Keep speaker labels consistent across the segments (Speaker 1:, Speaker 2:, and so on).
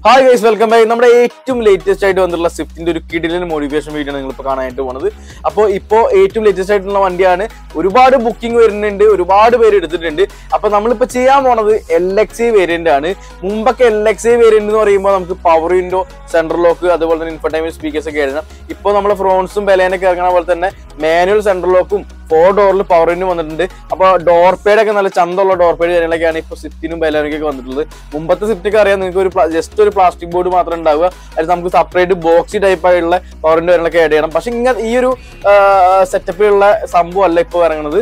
Speaker 1: Hi guys, welcome back. നമ്മുടെ ഏറ്റവും latest ആയിട്ട് വന്നിട്ടുള്ള സ്വിഫ്റ്റിന്റെ ഒരു കിടിലൻ മോഡിഫിക്കേഷൻ വീഡിയോ നിങ്ങൾ ഇപ്പോൾ കാണാനായിട്ട് പോകുന്നത്. അപ്പോൾ ഏറ്റവും ലേറ്റസ്റ്റ് ആയിട്ടുള്ള വണ്ടിയാണ്. ഒരുപാട് ബുക്കിംഗ് വരുന്നുണ്ട്, ഒരുപാട് പേര് എടുത്തിട്ടുണ്ട്. അപ്പോൾ നമ്മളിപ്പോൾ ചെയ്യാൻ പോണത് LXi വേരിയന്റ് ആണ്. മുമ്പൊക്കെ LXi വേരിയന്റ് എന്ന് പറയുമ്പോൾ നമുക്ക് പവർ വിൻഡോ, സെൻട്രൽ ലോക്ക്, അതുപോലെ തന്നെ ഇൻഫർടൈൻമെന്റ് സ്പീക്കേഴ്സ് ഒക്കെ എഴുതണം. ഇപ്പോൾ നമ്മൾ ഫ്രോൺസും ബലേനൊക്കെ ഇറങ്ങുന്ന പോലെ തന്നെ മാനുവൽ സെൻട്രൽ ലോക്കും 4 ഡോറിൽ പവർ വിൻഡോ വന്നിട്ടുണ്ട്. അപ്പോൾ ഡോർ പേഡ് ഒക്കെ നല്ല ചന്തമുള്ള ഡോർ പേഡ് കാര്യങ്ങളൊക്കെയാണ് ഇപ്പോൾ സ്വിഫ്റ്റിനും ബലേനൊക്കെ വന്നിട്ടുള്ളത്. മുമ്പത്തെ സ്വിഫ്റ്റൊക്കെ അറിയാം, നിങ്ങൾക്ക് ഒരു ജസ്റ്റ് ഒരു പ്ലാസ്റ്റിക് ബോർഡ് മാത്രം ഉണ്ടാവുക, അതിൽ നമുക്ക് സെപ്പറേറ്റ് ബോക്സി ടൈപ്പ് ആയിട്ടുള്ള പവർ വിൻഡോ കാര്യങ്ങളൊക്കെ ആഡ് ചെയ്യണം. പക്ഷെ ഇങ്ങനെ ഈ ഒരു സെറ്റപ്പിലുള്ള സംഭവം അല്ല ഇപ്പോൾ ഇറങ്ങുന്നത്.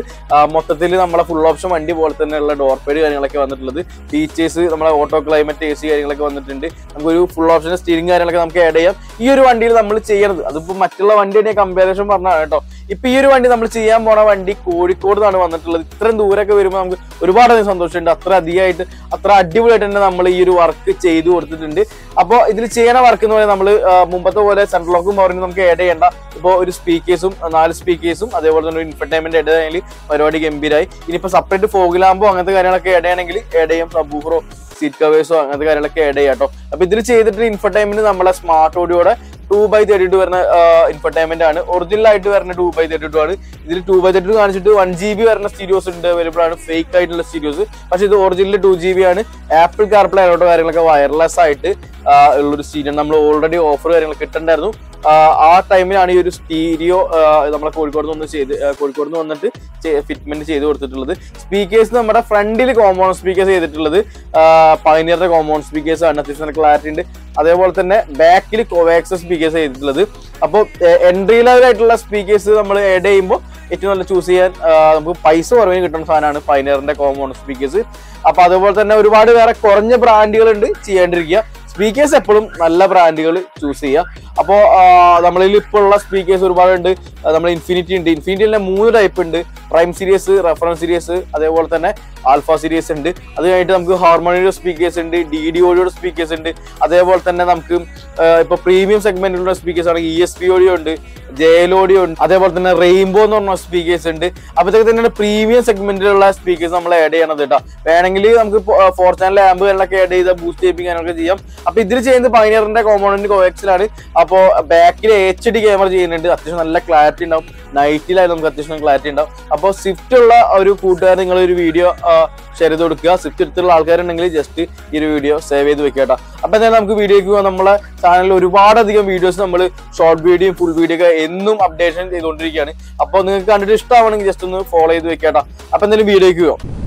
Speaker 1: മൊത്തത്തിൽ നമ്മളെ ഫുൾ ഓപ്ഷൻ വണ്ടി പോലെ തന്നെയുള്ള ഡോർ പേഡ് കാര്യങ്ങളൊക്കെ വന്നിട്ടുള്ളത്. ഫീച്ചേഴ്സ് നമ്മളെ ഓട്ടോ ക്ലൈമറ്റ് AC കാര്യങ്ങളൊക്കെ വന്നിട്ടുണ്ട്. നമുക്കൊരു ഫുൾ ഓപ്ഷൻ സ്റ്റീറിംഗ് കാര്യങ്ങളൊക്കെ നമുക്ക് ആഡ് ചെയ്യാം. ഈ ഒരു വണ്ടിയിൽ നമ്മൾ ചെയ്യണത് അതിപ്പോൾ മറ്റുള്ള വണ്ടിയുടെ കമ്പാരിസൺ പറഞ്ഞാണ് കേട്ടോ. ഇപ്പൊ ഈ ഒരു വണ്ടി നമ്മൾ ചെയ്യാൻ പോണ വണ്ടി കോഴിക്കോട് നിന്നാണ് വന്നിട്ടുള്ളത്. ഇത്രയും ദൂരമൊക്കെ വരുമ്പോൾ നമുക്ക് ഒരുപാട് സന്തോഷമുണ്ട്. അത്ര അടിപൊളിയായിട്ട് തന്നെ നമ്മൾ ഈ ഒരു വർക്ക് ചെയ്തു കൊടുത്തിട്ടുണ്ട്. അപ്പോൾ ഇതിൽ ചെയ്യണ വർക്ക് എന്ന് പറയുന്നത് നമ്മൾ മുമ്പത്തെ പോലെ സെൻട്രൽ ലോക്കും പവറിനും നമുക്ക് ആഡ് ചെയ്യേണ്ട. ഇപ്പോൾ ഒരു സ്പീക്കേഴ്സും 4 സ്പീക്കേഴ്സും അതേപോലെ തന്നെ ഒരു ഇൻഫർടൈൻമെന്റ് ആഡ് ചെയ്യണമെങ്കിൽ പരിപാടി ഗംഭീരായി. ഇനിയിപ്പോൾ സെപ്പറേറ്റ് ഫോഗ് ലാമ്പോ അങ്ങനത്തെ കാര്യങ്ങളൊക്കെ ആഡ് ചെയ്യണമെങ്കിൽ ആഡ് ചെയ്യാം. സബ്വൂഫറോ സീറ്റ് കവേഴ്സോ അങ്ങനത്തെ കാര്യങ്ങളൊക്കെ ആഡ് ചെയ്യാം കേട്ടോ. അപ്പൊ ഇതിൽ ചെയ്തിട്ട് ഇൻഫർടൈൻമെന്റ് നമ്മളെ സ്മാർട്ട് ഓഡിയോടെ 2x32 വരുന്ന ഇൻഫർടൈൻമെന്റ് ആണ്. ഒറിജിനൽ ആയിട്ട് വരുന്ന 2x32 ആണ്. ഇതിൽ 2x32 കാണിച്ചിട്ട് 1GB വരുന്ന സ്റ്റീരിയോസ് ഉണ്ട്, അവൈലബിൾ ആണ്. ഫേക്ക് ആയിട്ടുള്ള സ്റ്റീരിയോസ്. പക്ഷെ ഇത് ഒറിജിനൽ 2GB ആണ്. ആപ്പിൾ കാർപ്ലേ ആയിട്ടോ കാര്യങ്ങളൊക്കെ വയർലെസ് ആയിട്ട് ഉള്ളൊരു സ്റ്റീരിയോ നമ്മൾ ഓൾറെഡി ഓഫർ കാര്യങ്ങളൊക്കെ കിട്ടുന്നുണ്ടായിരുന്നു. ആ ടൈമിലാണ് ഈ ഒരു സ്റ്റീരിയോ നമ്മളെ കോഴിക്കോട് നിന്ന് വന്നിട്ട് ഫിറ്റ്മെന്റ് ചെയ്ത് കൊടുത്തിട്ടുള്ളത്. സ്പീക്കേഴ്സ് നമ്മുടെ ഫ്രണ്ടിൽ കോമ്പൗണ്ട് സ്പീക്കേഴ്സ് ചെയ്തിട്ടുള്ളത് പയനിയറിന്റെ കോമ്പൗണ്ട് സ്പീക്കേഴ്സ് ആണ്. അത്യാവശ്യം നല്ല ക്ലാരിറ്റി ഉണ്ട്. അതേപോലെ തന്നെ ബാക്കിൽ കോവാക്സ് സ്പീക്കേഴ്സ് ചെയ്തിട്ടുള്ളത്. അപ്പോൾ എൻട്രി ലെവൽ ആയിട്ടുള്ള സ്പീക്കേഴ്സ് നമ്മൾ ആഡ് ചെയ്യുമ്പോൾ ഏറ്റവും നല്ല ചൂസ് ചെയ്യാൻ നമുക്ക് പൈസ കുറവിന് കിട്ടുന്ന സാധനമാണ് പയനിയറിന്റെ കോമ്പൗണ്ട് സ്പീക്കേഴ്സ്. അപ്പൊ അതുപോലെ തന്നെ ഒരുപാട് വേറെ കുറഞ്ഞ ബ്രാൻഡുകൾ ഉണ്ട് ചെയ്യാണ്ടിരിക്കുക. സ്പീക്കേഴ്സ് എപ്പോഴും നല്ല ബ്രാൻഡുകൾ ചൂസ് ചെയ്യുക. അപ്പോൾ നമ്മളിൽ ഇപ്പോൾ ഉള്ള സ്പീക്കേഴ്സ് ഒരുപാടുണ്ട്. നമ്മൾ ഇൻഫിനിറ്റി ഉണ്ട്. ഇൻഫിനിറ്റിയിലെ 3 ടൈപ്പ് ഉണ്ട്. പ്രൈം സീരീസ്, റെഫറൻസ് സീരീസ്, അതേപോലെ തന്നെ ആൽഫ സീരീസ് ഉണ്ട്. അത് കഴിഞ്ഞിട്ട് നമുക്ക് ഹാർമോണിയുടെ സ്പീക്കേഴ്സ് ഉണ്ട്, DD ഓഡിയോയുടെ സ്പീക്കേഴ്സ് ഉണ്ട്. അതേപോലെ തന്നെ നമുക്ക് ഇപ്പൊ പ്രീമിയം സെഗ്മെന്റിലുള്ള സ്പീക്കേഴ്സ് ആണെങ്കിൽ ESP ഓഡിയോ ഉണ്ട്, JL ഓഡിയോ ഉണ്ട്. അതേപോലെ തന്നെ റെയിൻബോ എന്ന് പറഞ്ഞ സ്പീക്കേഴ്സ് ഉണ്ട്. അപ്പോഴത്തേക്ക് തന്നെയാണ് പ്രീമിയം സെഗ്മെന്റിലുള്ള സ്പീക്കേഴ്സ് നമ്മൾ ആഡ് ചെയ്യണത് കേട്ടോ. വേണമെങ്കിൽ നമുക്ക് 4 ചാനൽ ആമ്പ് കാര്യങ്ങളൊക്കെ ആഡ് ചെയ്താൽ ബൂസ്റ്റ് ചെയ്യിപ്പിക്കാനൊക്കെ ചെയ്യാം. അപ്പൊ ഇതിൽ ചെയ്യുന്നത് പയനിയറിന്റെ കോമ്പൗണ്ട് കോവാക്സിലാണ്. അപ്പോൾ ബാക്കിൽ HD ക്യാമറ ചെയ്യുന്നുണ്ട്. അത്യാവശ്യം നല്ല ക്ലാരിറ്റി ഉണ്ടാവും. നൈറ്റിലായാലും നമുക്ക് അത്യാവശ്യം ക്ലാരിറ്റി ഉണ്ടാവും. അപ്പോൾ സ്വിഫ്റ്റ് ഉള്ള ഒരു കൂട്ടുകാരൻ നിങ്ങൾ ഒരു വീഡിയോ ഷെയർ ചെയ്ത് കൊടുക്കുക. സ്വിഫ്റ്റ് എടുത്തുള്ള ആൾക്കാരുണ്ടെങ്കിൽ ജസ്റ്റ് ഈ ഒരു വീഡിയോ സേവ് ചെയ്ത് വെക്കുക കേട്ടോ. അപ്പൊ എന്തായാലും നമുക്ക് വീഡിയോക്ക് പോകാം. നമ്മളെ ചാനലിൽ ഒരുപാടധികം വീഡിയോസ് നമ്മൾ ഷോർട്ട് വീഡിയോയും ഫുൾ വീഡിയോ ഒക്കെ എന്നും അപ്ഡേഷൻ ചെയ്തുകൊണ്ടിരിക്കുകയാണ്. അപ്പോൾ നിങ്ങൾക്ക് കണ്ടിട്ട് ഇഷ്ടമാണെങ്കിൽ ജസ്റ്റ് ഒന്ന് ഫോളോ ചെയ്ത് വെക്കുക കേട്ടോ. അപ്പൊ എന്തായാലും വീഡിയോക്ക് പോകാം.